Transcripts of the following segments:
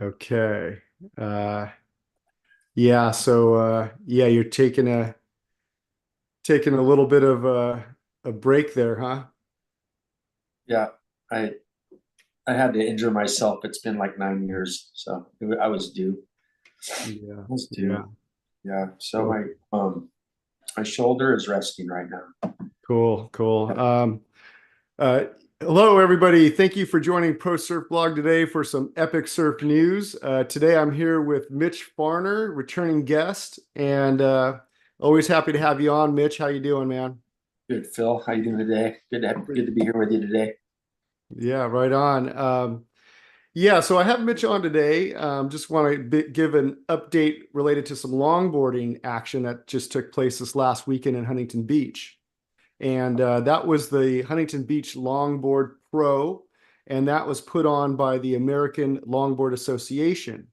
Okay. Uh, yeah. So, yeah, you're taking a little bit of a break there, huh? Yeah, I I had to injure myself. It's been like 9 years, so I was due. Yeah. I was Yeah. due. Yeah. So Cool. my shoulder is resting right now. Cool. Cool. Uh, hello, everybody. Thank you for joining Pro Surf Blog today for some epic surf news. Today, I'm here with Mitch Farner, returning guest, and always happy to have you on, Mitch. How you doing, man? Good, Phil. How you doing today? Good to be here with you today. Yeah, right on. Yeah, so I have Mitch on today. Just want to give an update related to some longboarding action that just took place this last weekend in Huntington Beach. And that was the Huntington Beach Longboard Pro, and that was put on by the American Longboard Association.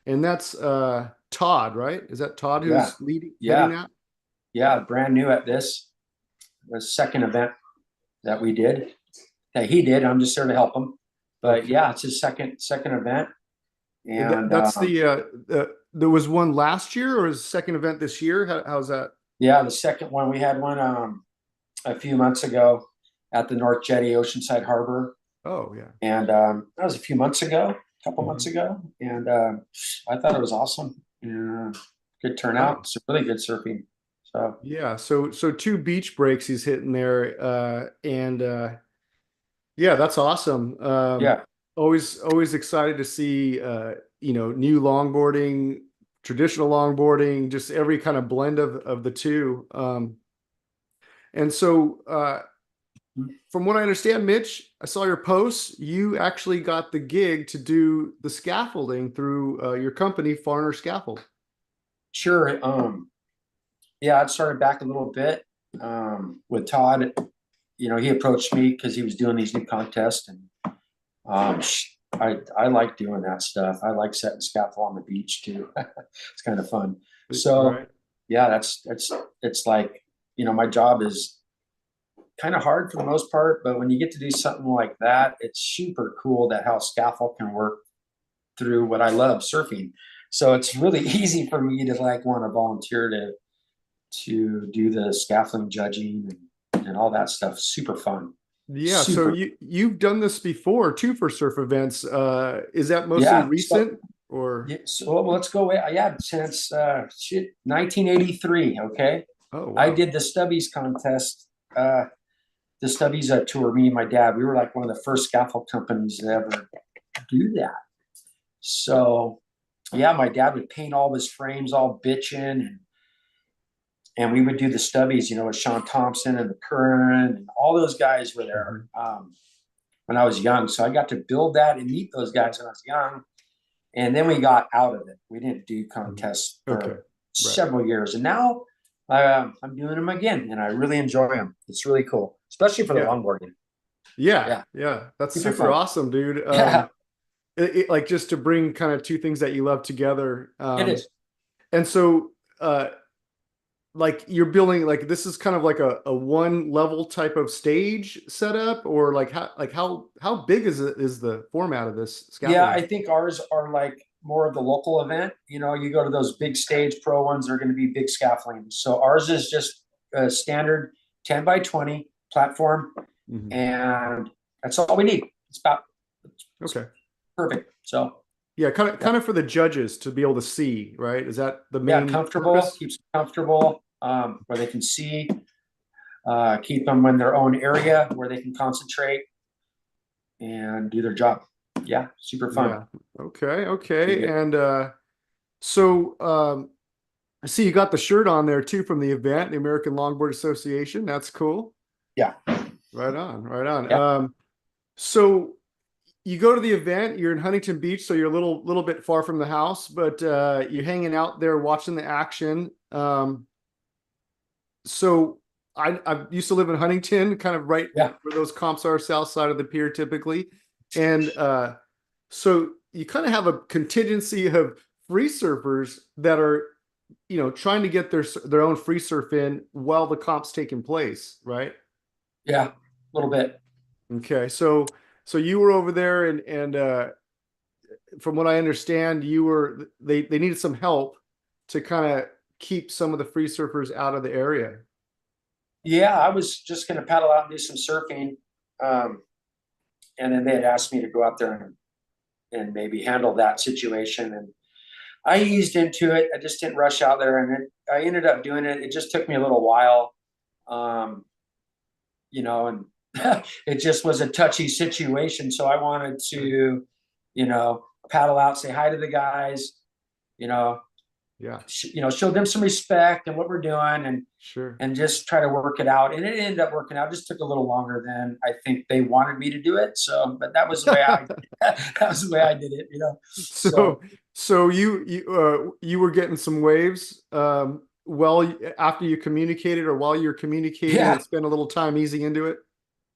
And that's Todd, right? Is that Todd Yeah, who's leading, heading yeah, that? yeah. Brand new at this, the second event that we did, that he did. I'm just there to help him. But Okay. yeah, it's his second event, and That's there was one last year or is the second event this year? How's that? yeah, the second one we had one a few months ago at the North Jetty Oceanside Harbor, Oh, yeah. and that was a few months ago, a couple months Mhm. ago, and I thought it was awesome. Yeah, good turnout. Wow. It's really good surfing. So Yeah, so two beach breaks he's hitting there, and yeah, that's awesome. yeah, Always excited to see new longboarding, traditional longboarding, just every kind of blend of the two. And so, from what I understand, Mitch, I saw your posts. You actually got the gig to do the scaffolding through your company, Farner Scaffold. sure. Yeah, I'd started back a little bit with Todd. You know, he approached me because he was doing these new contests, and um, I like doing that stuff. I like setting scaffold on the beach too. It's kind of fun. So Right. yeah, that's it's like, my job is kind of hard for the most part, but when you get to do something like that, it's super cool that how scaffold can work through what I love, surfing. So it's really easy for me to like want to volunteer to do the scaffolding judging and all that stuff. Super fun. Yeah, so Super. you've done this before too for surf events. Is that mostly Yeah. So, recent or? yeah, so well, let's go. Yeah, since 1983. Okay, Oh, I wow. did the Stubbies contest. The Stubbies tour. Me and my dad. We were like one of the first scaffold companies to ever do that. So yeah, my dad would paint all of his frames all bitchin', and we would do the Stubbies, with Sean Thompson and the Curran, and all those guys were there Mhm. when I was young. So I got to build that and meet those guys when I was young. And then we got out of it. We didn't do Mhm. contests Okay. for Right. several years. And now I'm doing them again, and I really enjoy them. It's really cool, especially for the Yeah. longboarding. Yeah. Yeah, Yeah. That's super super fun. awesome, dude. Yeah, Like just to bring kind of two things that you love together. it is. And so, uh, like you're building like this is kind of like a one level type of stage setup, or how big is the format of this Yeah, scaffolding? I think ours are like more of the local event. You go to those big stage pro ones, they're going to be big scaffolding. So ours is just a standard 10 by 20 platform, Mhm. and that's all we need. It's Okay. perfect. So Yeah, yeah, kind of for the judges to be able to see, right? Is that the yeah, main comfortable, purpose? keeps them comfortable, where they can see, keep them in their own area where they can concentrate and do their job. Yeah, super fun. Yeah. Okay, Dig okay. it. And so I see you got the shirt on there too from the event, the American Longboard Association. That's cool. Yeah, Right on, right on. yeah, So you go to the event, you're in Huntington Beach, so you're a little bit far from the house, but you're hanging out there watching the action. So I used to live in Huntington, kind of right yeah. where those comps are, south side of the pier typically. And so you kind of have a contingency of free surfers that are, trying to get their own free surf in while the comp's taking place, right? Yeah, a little bit. Okay, so you were over there, and from what I understand, they needed some help to kind of keep some of the free surfers out of the area. Yeah, I was just going to paddle out and do some surfing. And then they had asked me to go out there and maybe handle that situation. And I eased into it. I just didn't rush out there, and I ended up doing it. It just took me a little while, you know, and it just was a touchy situation. So I wanted to, you know, paddle out, say hi to the guys, you know, Yeah. Show them some respect and what we're doing, Sure. and just try to work it out. And it ended up working out. It just took a little longer than I think they wanted me to do it. So, but that was the way that was the way I did it, you know. So you were getting some waves after you communicated, or while you're communicating, Yeah. and spend a little time easing into it.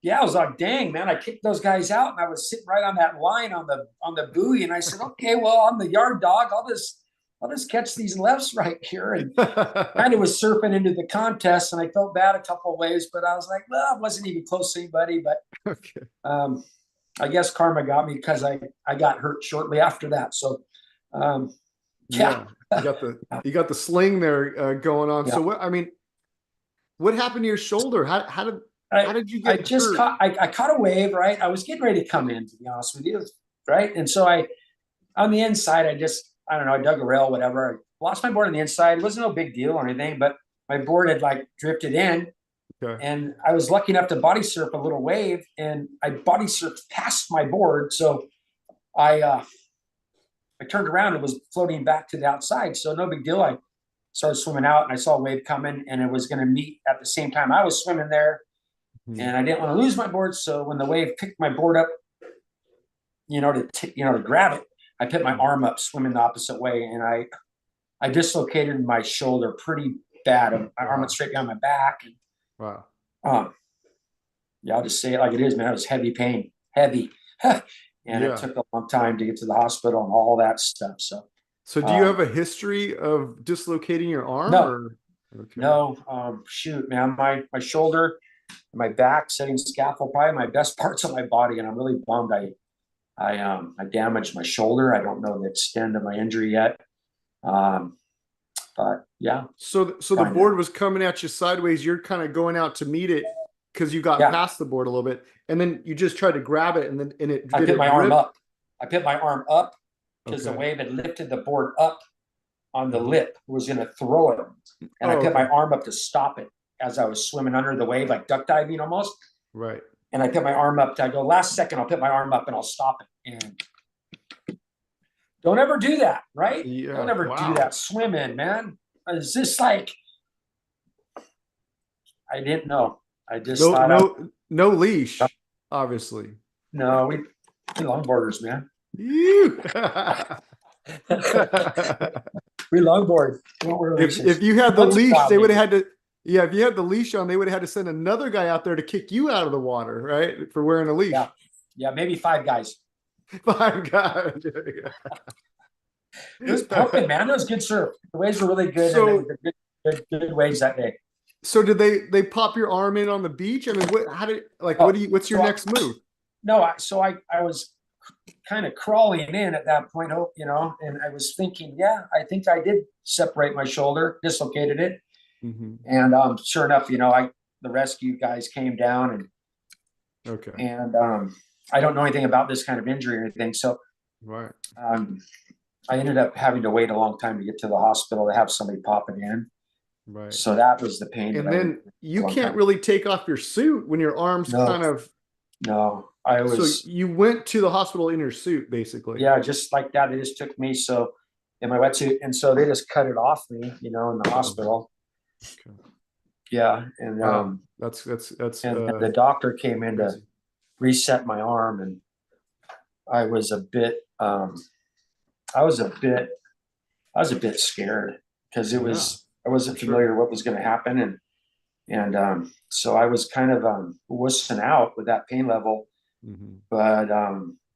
Yeah, I was like, dang, man, I kicked those guys out, and I was sitting right on that line on the buoy, and I said, okay, well, I'm the yard dog. I'll just catch these lefts right here. And kind of was surfing into the contest, and I felt bad a couple of ways, but I was like, well, I wasn't even close to anybody. But Okay. I guess karma got me, because I got hurt shortly after that. So Yeah. You got the sling there going on. Yeah. So what happened to your shoulder? How did you get hurt? I caught a wave, right? I was getting ready to come in, to be honest with you, right? And so on the inside, I don't know, I dug a rail, whatever. I lost my board on the inside. It wasn't no big deal or anything, but my board had like drifted in. Okay. And I was lucky enough to body surf a little wave, and I body surfed past my board. So I turned around and was floating back to the outside. So no big deal. I started swimming out, and I saw a wave coming, and it was going to meet at the same time I was swimming there. And I didn't want to lose my board. So when the wave picked my board up, to grab it, I put my arm up, swimming the opposite way. And I dislocated my shoulder pretty bad. My arm went straight down my back. And, wow. Yeah, I'll just say it like it is, man. It was heavy pain, heavy. And it took a long time to get to the hospital and all that stuff. So do you have a history of dislocating your arm? No. Or? Okay. No. Shoot, man. My shoulder, my back, setting scaffold, probably my best parts of my body. And I'm really bummed. I damaged my shoulder. I don't know the extent of my injury yet. But yeah. So the board was coming at you sideways. You're kind of going out to meet it because you got past the board a little bit, and then you just tried to grab it, and I put my arm up. I put my arm up because the wave had lifted the board up on the lip. It was going to throw it, and I put my arm up to stop it as I was swimming under the wave, like duck diving almost. Right. And I put my arm up. I go, last second, I'll put my arm up and I'll stop it. And don't ever do that, right? Yeah. Don't ever do that swimming, man. It's just like, I didn't know. I just thought no leash, obviously. No, we longboarders, man. We longboard. If you had the leash, they would have had to. Yeah, if you had the leash on, they would have had to send another guy out there to kick you out of the water, right? For wearing a leash. Yeah, maybe 5 guys. 5 guys. It was pumping, man. It was good surf. The waves were really good. So, and good waves that day. So did they pop your arm in on the beach? I mean, what's your next move? No, I was kind of crawling in at that point, and I was thinking, I think I did separate my shoulder, dislocated it. Mm-hmm. And sure enough, the rescue guys came down and I don't know anything about this kind of injury or anything. So right. I ended up having to wait a long time to get to the hospital to have somebody pop it in. Right. So that was the pain. And then you can't really take off your suit when your arm's kind of. No, I was. So you went to the hospital in your suit, basically. Yeah, just like that. They just took me in my wetsuit, and so they just cut it off me, in the hospital. Okay. Yeah, and that's and the doctor came in to reset my arm, and I was a bit scared because I wasn't familiar what was going to happen, and so I was kind of wussing out with that pain level. Mm-hmm. But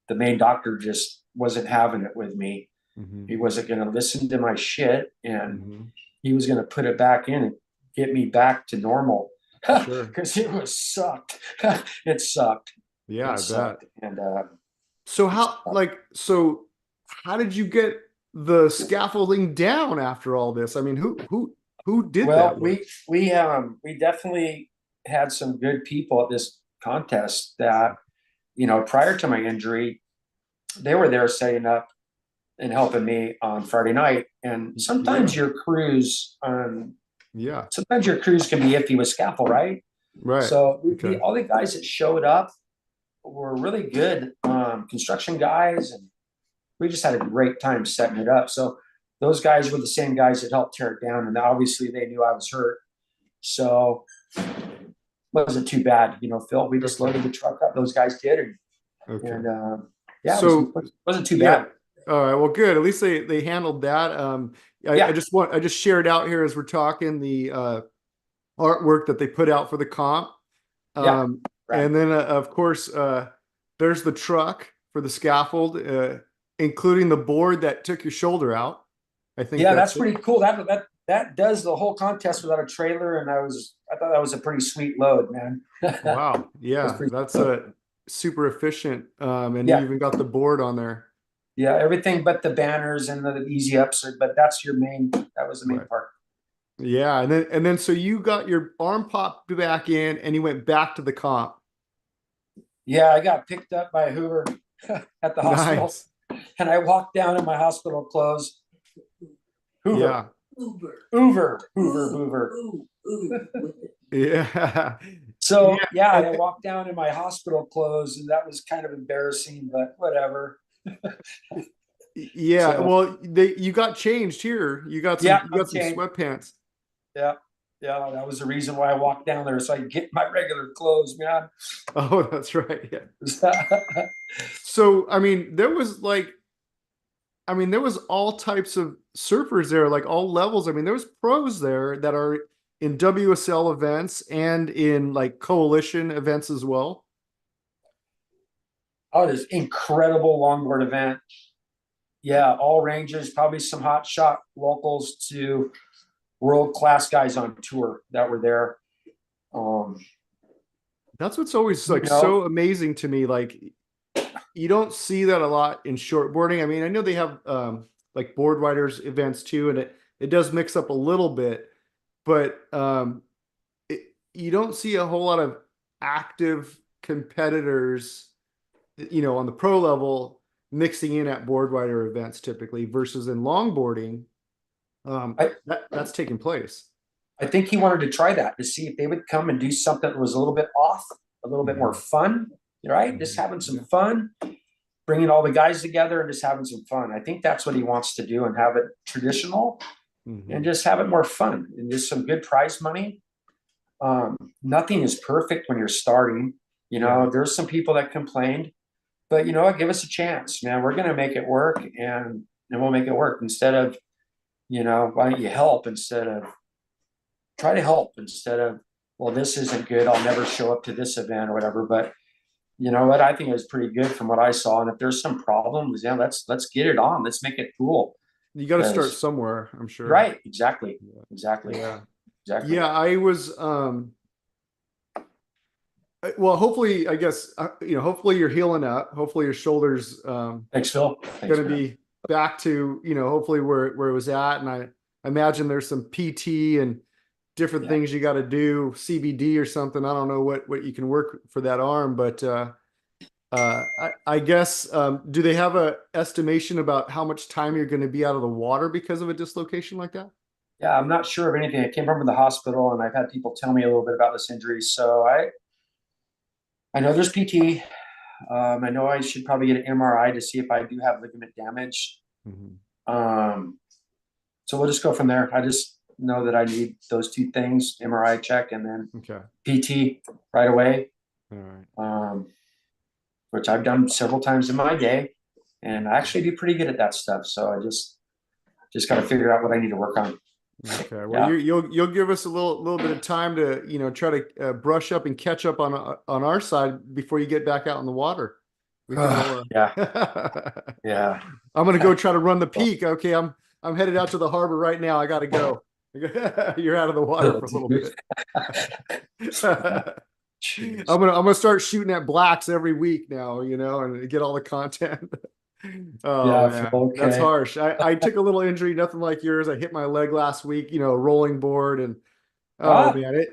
the main doctor just wasn't having it with me. Mm-hmm. He wasn't going to listen to my shit, and mm-hmm. he was going to put it back in and get me back to normal. Sure. Because it sucked. It sucked. Yeah, it sucked. And so how did you get the scaffolding down after all this? I mean, who did Well, that? we definitely had some good people at this contest that, prior to my injury, they were there setting up and helping me on Friday night. And sometimes your crews Yeah. sometimes your crews can be iffy with scaffold, right? Right. So Okay. all the guys that showed up were really good construction guys, and we just had a great time setting it up. So those guys were the same guys that helped tear it down, and obviously they knew I was hurt, so it wasn't too bad, Phil. We just loaded the truck up. Those guys did, and yeah, so it wasn't too bad. All right. Well, good. At least they handled that. I just shared out here as we're talking the artwork that they put out for the comp. Right. And then of course there's the truck for the scaffold, including the board that took your shoulder out. I think that's pretty cool. That does the whole contest without a trailer, and I thought that was a pretty sweet load, man. Wow. Yeah, that's a super efficient. And you even got the board on there. Yeah, everything but the banners and the easy ups, but that was the main part. Yeah, and then so you got your arm popped back in and you went back to the comp. Yeah, I got picked up by Hoover at the hospital. Nice. And I walked down in my hospital clothes. Hoover. Yeah. Hoover. Yeah. So I walked down in my hospispitalo clothes, and that was kind of embarrassing, but whatever. Yeah. So, well, you got changed here. You got some sweatpants. Yeah. Yeah, that was the reason why I walked down there, so I could get my regular clothes, man. Oh, that's right. Yeah. So, I mean, there was all types of surfers there, like all levels. I mean, there was pros there that are in WSL events and in like coalition events as well. Oh, this incredible longboard event. Yeah, all ranges, probably some hot shot locals to world-class guys on tour that were there. That's what's always like so amazing to me. Like, you don't see that a lot in shortboarding. I mean, I know they have like board riders events too, and it does mix up a little bit, but you don't see a whole lot of active competitors, on the pro level mixing in at board rider events typically versus in longboarding. That's taking place. I think he wanted to try that to see if they would come and do something that was a little bit off, a little bit more fun, right? Just having some fun, bringing all the guys together and just having some fun. I think that's what he wants to do, and have it traditional and just have it more fun and just some good prize money. Nothing is perfect when you're starting. There's some people that complained, but give us a chance, man. We're going to make it work, and we'll make it work instead of, why don't you help try to help instead of, well, this isn't good, I'll never show up to this event or whatever. But you know what? I think it was pretty good from what I saw. And if there's some problems, let's get it on. Let's make it cool. You got to start somewhere, I'm sure. Right. Exactly. Yeah. Exactly. Yeah. I was, well, hopefully, I guess, hopefully you're healing up. Hopefully your shoulders, thanks, Phil. Going to be back to, hopefully where it was at. And I imagine there's some PT and different things you got to do, CBD or something. I don't know what you can work for that arm, but I guess, do they have a estimation about how much time you're going to be out of the water because of a dislocation like that? Yeah, I'm not sure of anything. I came from the hospital, and I've had people tell me a little bit about this injury. So I know there's PT. I know I should probably get an MRI to see if I do have ligament damage. So we'll just go from there. I just know that I need those two things: MRI check and then PT right away. All right. Which I've done several times in my day, and I actually do pretty good at that stuff. So I just got to figure out what I need to work on. Okay. Well, you'll give us a little bit of time to try to brush up and catch up on our side before you get back out in the water. Yeah. I'm gonna go try to run the peak. Okay, I'm headed out to the harbor right now. I gotta go. You're out of the water for a little bit. I'm gonna start shooting at blacks every week now, and get all the content. Oh Phil, man, that's okay. harsh. I took a little injury, nothing like yours. I hit my leg last week, rolling board, and oh Ah, man,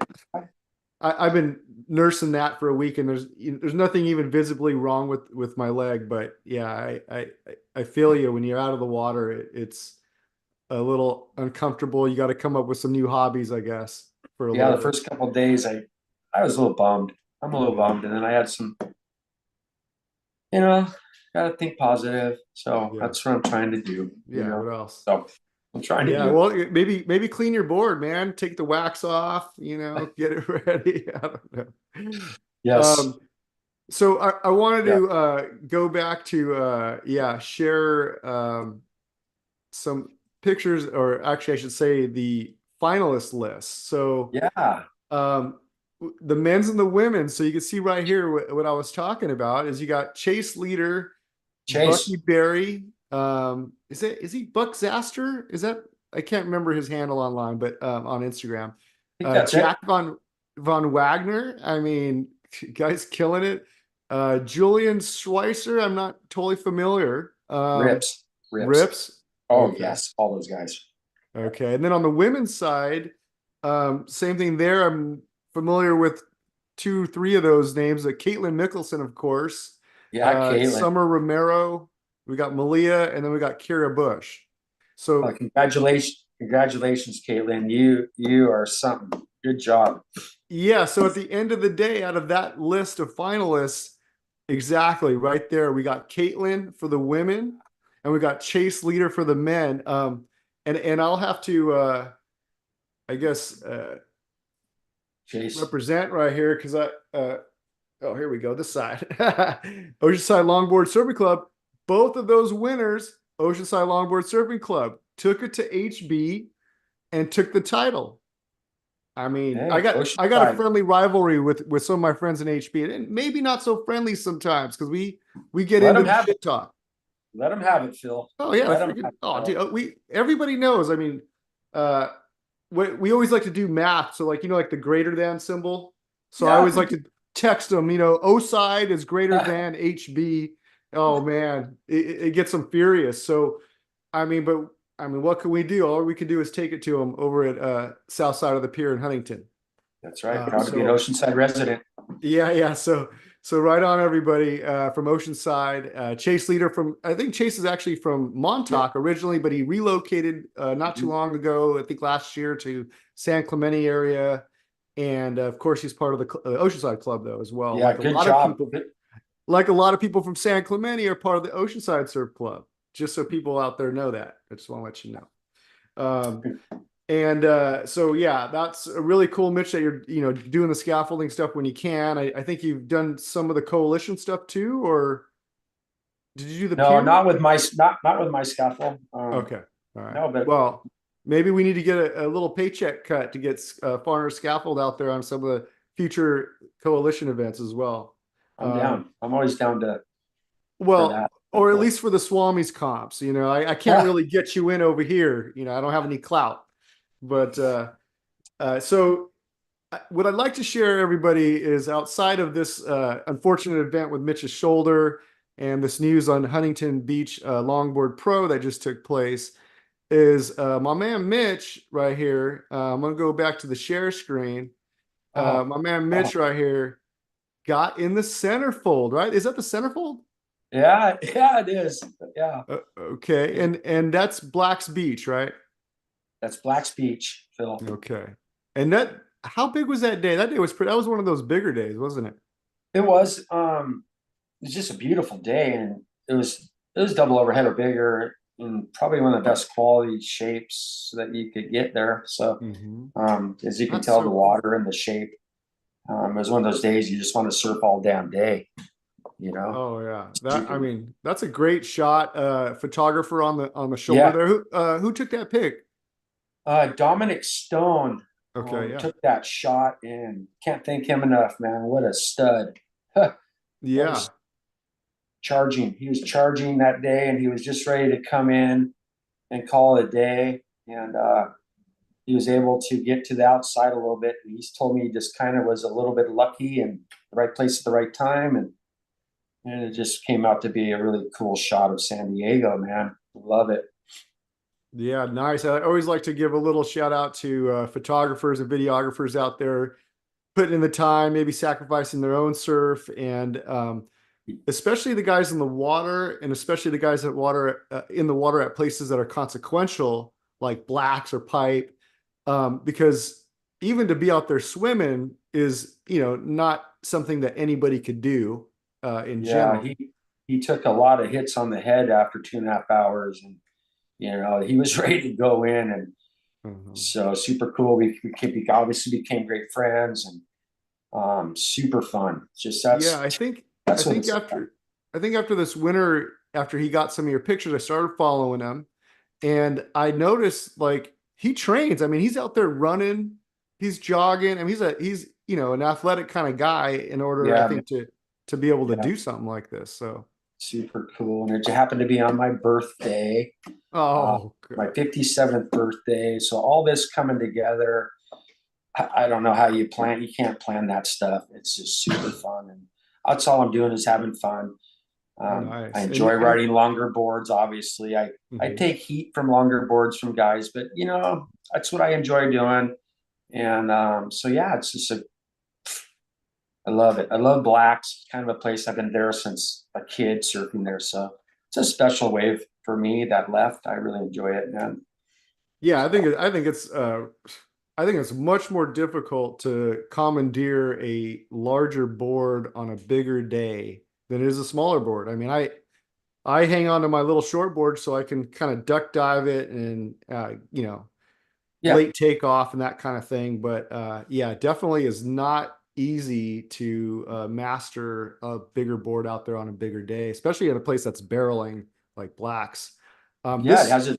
I've been nursing that for a week, and there's nothing even visibly wrong with my leg, but yeah, I feel you when you're out of the water. It's a little uncomfortable. You got to come up with some new hobbies, I guess, for a yeah, little the bit. first couple of days I was a little bummed. I'm a little bummed. And then I had some, gotta think positive. So Yeah, that's what I'm trying to do, yeah. What else? So I'm trying to Yeah, do it. well, maybe clean your board, man. Take the wax off, get it ready. I don't know. Yes. So I wanted Yeah. to go back to share some pictures, or actually I should say the finalist list. So Yeah. um, the men's and the women. So you can see right here what I was talking about is you got Chase Leader, Bucky Chase. Berry. Is he Buck Zaster? Is that, I can't remember his handle online, but on Instagram. I think that's it. Jack von Wagner. I mean, guy's killing it. Julian Schweitzer. I'm not totally familiar. Rips. Rips. Rips. Oh, Okay. yes. All those guys. Okay. And then on the women's side, same thing there. I'm familiar with two, three of those names. Kaitlin Mikkelsen, of course. Yeah, Kaitlin. Summer Romero. We got Malia, and then we got Kira Bush. So Congratulations, Kaitlin. You are something. Good job. yeah, so at the end of the day, out of that list of finalists, exactly right there, we got Kaitlin for the women, and we got Chase Leader for the men. And I'll have to I guess Chase. represent right here because oh, here we go, this side. Oceanside Longboard Surfing Club. Both of those winners, Oceanside Longboard Surfing Club, took it to HB and took the title. I mean, Hey, I got a Oceanside. friendly rivalry with some of my friends in HB, and maybe not so friendly sometimes because we get Let into them the have it. shit talk. Let them have it, Phil. Oh yeah, Let them freaking, have it, oh Phil. dude, everybody knows. I mean, uh, we always like to do math, so like like the greater than symbol. So I Yeah. always like to text them. O side is greater than HB. Oh man, it gets them furious. So I mean, what can we do? All we can do is take it to them over at south side of the pier in Huntington. That's right. Proud to be an Oceanside resident. Yeah. So right on, everybody from Oceanside. Chase Leader from, I think Chase is actually from Montauk originally, but he relocated not too long ago, I think last year, to San Clemente area. And of course, he's part of the Oceanside Club though as well. Yeah, good job. Like a lot of people from San Clemente are part of the Oceanside Surf Club. Just so people out there know that. I just want to let you know. So yeah, that's really cool, Mitch, that you're doing the scaffolding stuff when you can. I think you've done some of the coalition stuff too, or did you do the No, pier? not with my scaffold. Okay, all right. No, but Well, maybe we need to get a little paycheck cut to get Farner scaffold out there on some of the future coalition events as well. I'm down. I'm always down for Well, that. or at least for the Swamis comps. I can't really get you in over here. I don't have any clout. But so what I'd like to share, everybody, is outside of this unfortunate event with Mitch's shoulder and this news on Huntington Beach Longboard Pro that just took place, is my man Mitch right here. I'm going to go back to the share screen. My man Mitch right here got in the centerfold, right? Is that the centerfold? Yeah, it is. Yeah. Okay, and that's Black's Beach, right? That's Black's Beach, Phil. Okay. And how big was that day? That day was that was one of those bigger days, wasn't it? It was just a beautiful day, and it was double overhead or bigger, and probably one of the best quality shapes that you could get there. So as you can tell, the water and the shape. It was one of those days you just want to surf all damn day. Oh yeah. I mean, that's a great shot. Photographer on the shoulder there. Who took that pic? Dominic Stone took that shot, and can't thank him enough, man. What a stud. Yeah. He was charging that day, and he was just ready to come in and call it a day. And he was able to get to the outside a little bit. And he's told me he just kind of was a little bit lucky and the right place at the right time. And And it just came out to be a really cool shot of San Diego, man. Love it. Yeah, nice. I always like to give a little shout out to photographers and videographers out there putting in the time, maybe sacrificing their own surf, and especially the guys in the water, and especially the guys that water in the water at places that are consequential, like blacks or pipe, because even to be out there swimming is, not something that anybody could do in Yeah, general. he took a lot of hits on the head after 2.5 hours, and he was ready to go in, and Mhm. so super cool. We obviously became great friends, and super fun. Just Yeah, I that's what think it's about. after this winter, after he got some of your pictures, I started following him, and I noticed like he trains. I mean, he's out there running, he's jogging. I mean, he's an athletic kind of guy in order, I Yeah, man, think, to be able to yeah, do something like this. So, super cool. And it happened to be on my birthday, uh, oh, my 57th birthday. So all this coming together, I don't know how you plan. You can't plan that stuff. It's just super fun, and that's all I'm doing is having fun. I nice. enjoy riding longer boards. Obviously, I Mhm. take heat from longer boards from guys, but that's what I enjoy doing. And so yeah, it's just I love it. I love Blacks. It's kind of a place I've been there since a kid surfing there. So it's a special wave for me that left. I really enjoy it, man. Yeah, So I think it's much more difficult to commandeer a larger board on a bigger day than it is a smaller board. I mean, I hang on to my little short board so I can kind of duck dive it and yeah, late takeoff and that kind of thing. But yeah, it definitely is not easy to master a bigger board out there on a bigger day, especially at a place that's barreling like Blacks. yeah, This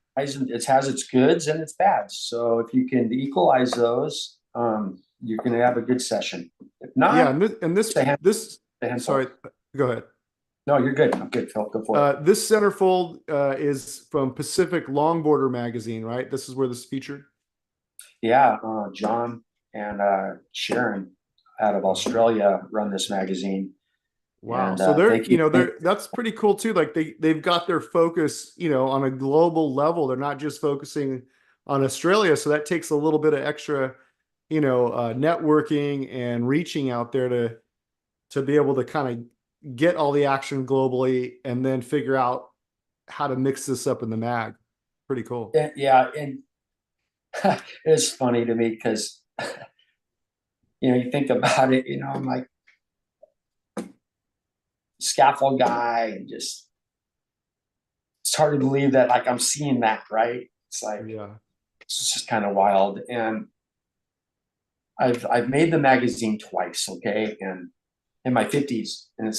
it has its goods and its bads. So if you can equalize those, you're going to have a good session. If Yeah, not, and it's a a handful. sorry, go ahead. No, you're good. I'm good, Phil. Go for it. This centerfold is from Pacific Longboarder Magazine, right? This is where this is featured. Yeah, John and Sharon out of Australia run this magazine, Wow. and So they keep. that's pretty cool too. Like they've got their focus, on a global level. They're not just focusing on Australia. So that takes a little bit of extra, networking and reaching out there to be able to kind of get all the action globally and then figure out how to mix this up in the mag. Pretty cool. Yeah, and it's funny to me because you think about it. I'm like scaffold guy, and just it's hard to believe that like I'm seeing that, right? It's like Yeah. it's just kind of wild. And I've made the magazine twice, okay, and in my 50s, and Mhm.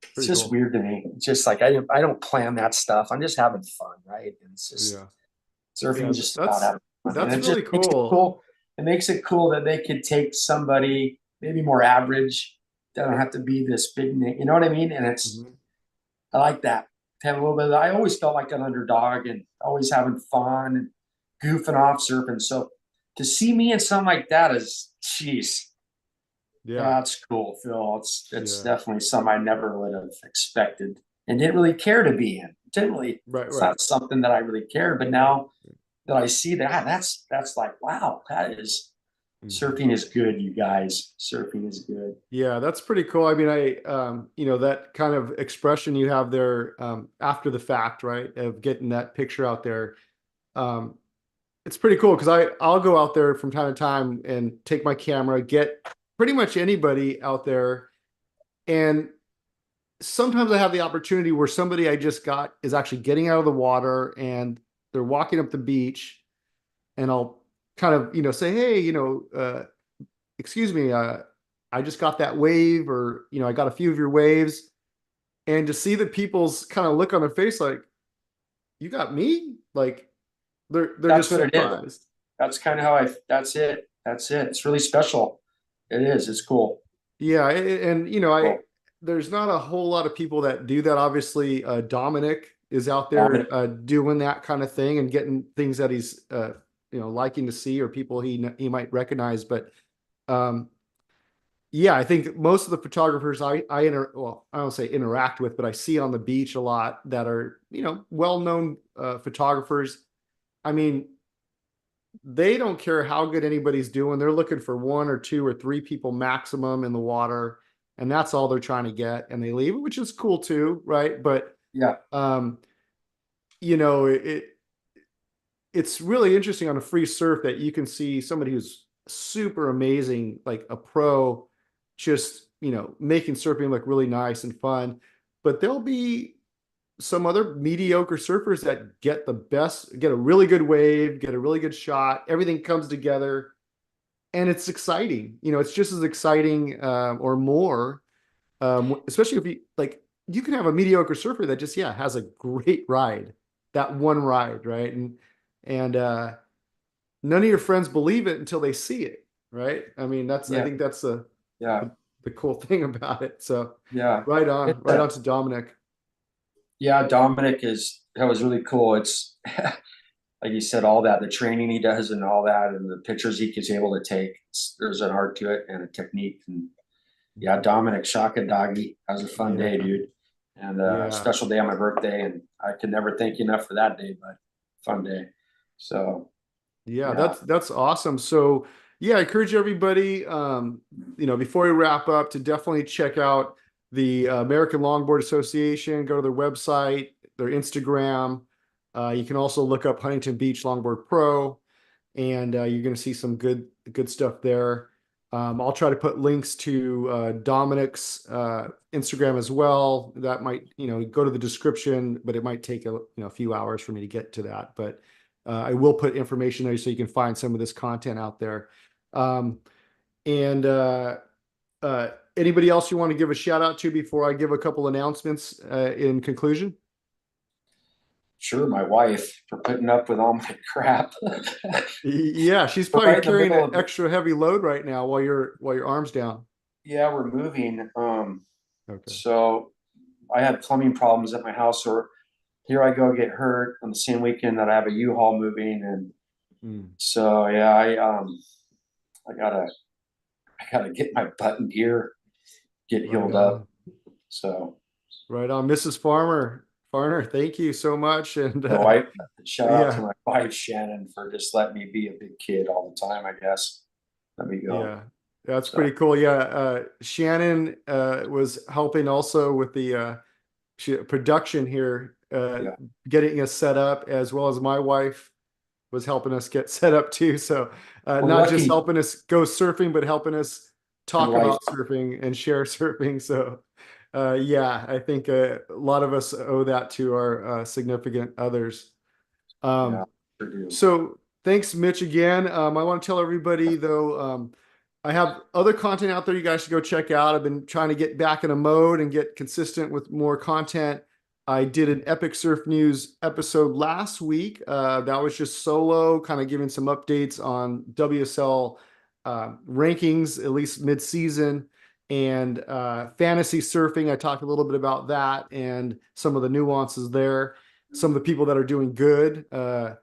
it's Pretty just cool. weird to me. It's just like I don't plan that stuff. I'm just having fun, right? And it's just Yeah. surfing Yeah. is just about having fun, and That's it just really makes it cool. cool. It makes it cool that they could take somebody maybe more average. They don't have to be this big name. You know what I mean? And Mhm. I like that. To have a little bit. I always felt like an underdog and always having fun and goofing off surfing. So to see me in something like that is, jeez, Yeah. that's cool, Phil. It's Yeah. definitely something I never would have expected and didn't really care to be in. Didn't really. Right. It's Right. not something that I really cared. But now that I see that, that's like, wow, that is Mhm. surfing is good, you guys. Surfing is good. Yeah, that's pretty cool. I mean, that kind of expression you have there after the fact, right? Of getting that picture out there. Um, it's pretty cool because I'll go out there from time to time and take my camera, get pretty much anybody out there, and sometimes I have the opportunity where somebody I just got is actually getting out of the water and they're walking up the beach, and I'll kind of say, hey, excuse me, I just got that wave, or I got a few of your waves, and to see the people's kind of look on their face, like, you got me, like they're That's just what it is. surprised. That's kind of how I. That's it. That's it. It's really special. It is. It's cool. Yeah, and I Cool. there's not a whole lot of people that do that. Obviously, Dominic is out there Dominic. doing that kind of thing and getting things that he's liking to see, or people he might recognize. But um, yeah, I think most of the photographers well, I don't say interact with, but I see on the beach a lot that are, well-known photographers. I mean, they don't care how good anybody's doing. They're looking for one or two or three people maximum in the water, and that's all they're trying to get, and they leave, which is cool too, right? But Yeah. um, you know, it's really interesting on a free surf that you can see somebody who's super amazing, like a pro, just, making surfing look really nice and fun. But there'll be some other mediocre surfers that get get a really good wave, get a really good shot. Everything comes together and it's exciting. It's just as exciting or more, especially if you can have a mediocre surfer that just, yeah, has a great ride, that one ride, right? And none of your friends believe it until they see it, right? I mean, I think that's Yeah. the cool thing about it. So Yeah. right on to Dominic. Yeah, Dominic that was really cool. It's like you said, all that, the training he does and all that, and the pictures he is able to take. There's an art to it and a technique. And yeah, Dominic, Shaka Doggy. That was a fun day, dude. And a special day on my birthday. And I can never thank you enough for that day, but fun day. So yeah. That's awesome. So yeah, I encourage everybody, before we wrap up, to definitely check out the American Longboard Association. Go to their website, their Instagram. You can also look up Huntington Beach Longboard Pro, and you're going to see some good stuff there. I'll try to put links to Dominic's Instagram as well. That might, go to the description, but it might take a few hours for me to get to that. But I will put information there so you can find some of this content out there. And anybody else you want to give a shout out to before I give a couple announcements in conclusion? Sure, my wife for putting up with all my crap. Yeah, she's probably carrying an extra heavy load right now while your arm's down. Yeah, we're moving. Okay. So I had plumbing problems at my house, or here I go get hurt on the same weekend that I have a U-Haul moving, and so yeah, I gotta get my butt in gear, get healed up. So right on, Mrs. Farner, thank you so much. And shout out to my wife Shannon for just letting me be a big kid all the time, I guess. Let me go. Yeah, that's pretty cool. Yeah, Shannon was helping also with the production here, getting us set up, as well as my wife was helping us get set up too. So not just helping us go surfing, but helping us talk about surfing and share surfing. So yeah, I think a lot of us owe that to our significant others. So thanks, Mitch, again. I want to tell everybody, though, I have other content out there you guys should go check out. I've been trying to get back in a mode and get consistent with more content. I did an Epic Surf News episode last week. That was just solo, kind of giving some updates on WSL rankings, at least mid-season, and fantasy surfing. I talked a little bit about that and some of the nuances there. Some of the people that are doing good. Yeah,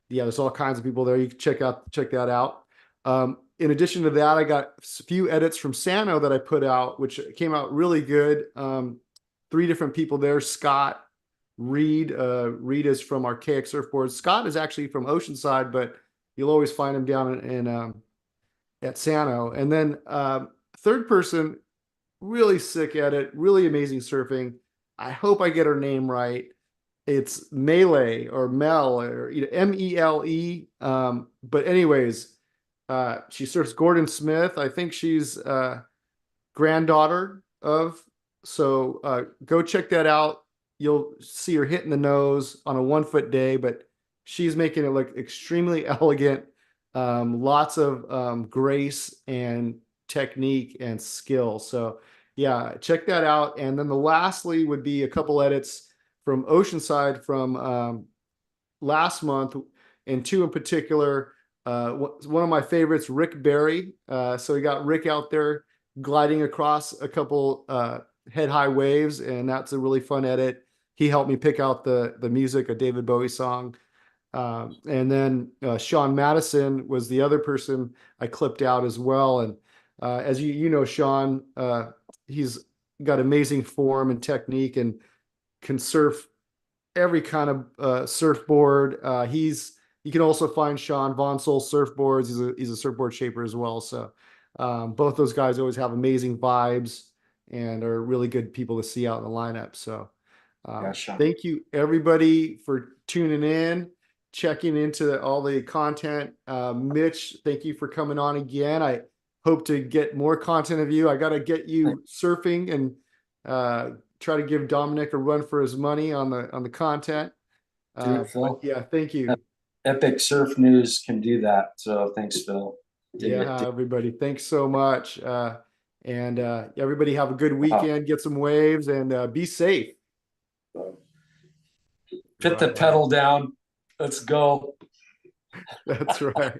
there's all kinds of people there. You can check that out. In addition to that, I got a few edits from Sano that I put out, which came out really good. 3 different people there. Scott, Reed. Reed is from Archaic Surfboards. Scott is actually from Oceanside, but you'll always find him down in at Sano. And then third person, really sick edit, really amazing surfing. I hope I get her name right. It's Melee or Mel or Mele. But anyways, she surfs Gordon Smith. I think she's granddaughter of. So go check that out. You'll see her hitting the nose on a 1 foot day, but she's making it look extremely elegant. Lots of grace and technique and skill. So yeah, check that out. And then lastly would be a couple edits from Oceanside from last month, and 2 in particular. One of my favorites, Rick Berry. So we got Rick out there gliding across a couple head high waves, and that's a really fun edit. He helped me pick out the music, a David Bowie song. And then Sean Madison was the other person I clipped out as well. And As you know, Sean, he's got amazing form and technique and can surf every kind of surfboard. You can also find Sean Von Sol surfboards. He's a surfboard shaper as well. So both those guys always have amazing vibes and are really good people to see out in the lineup. So thank you everybody for tuning in, checking into all the content. Mitch, thank you for coming on again. I hope to get more content of you. I got to get you surfing and try to give Dominic a run for his money on the content. Yeah, thank you. Epic Surf News can do that. So thanks, Phil. Everybody, thanks so much. And everybody have a good weekend, get some waves, and be safe. Put the pedal down. Let's go. That's right.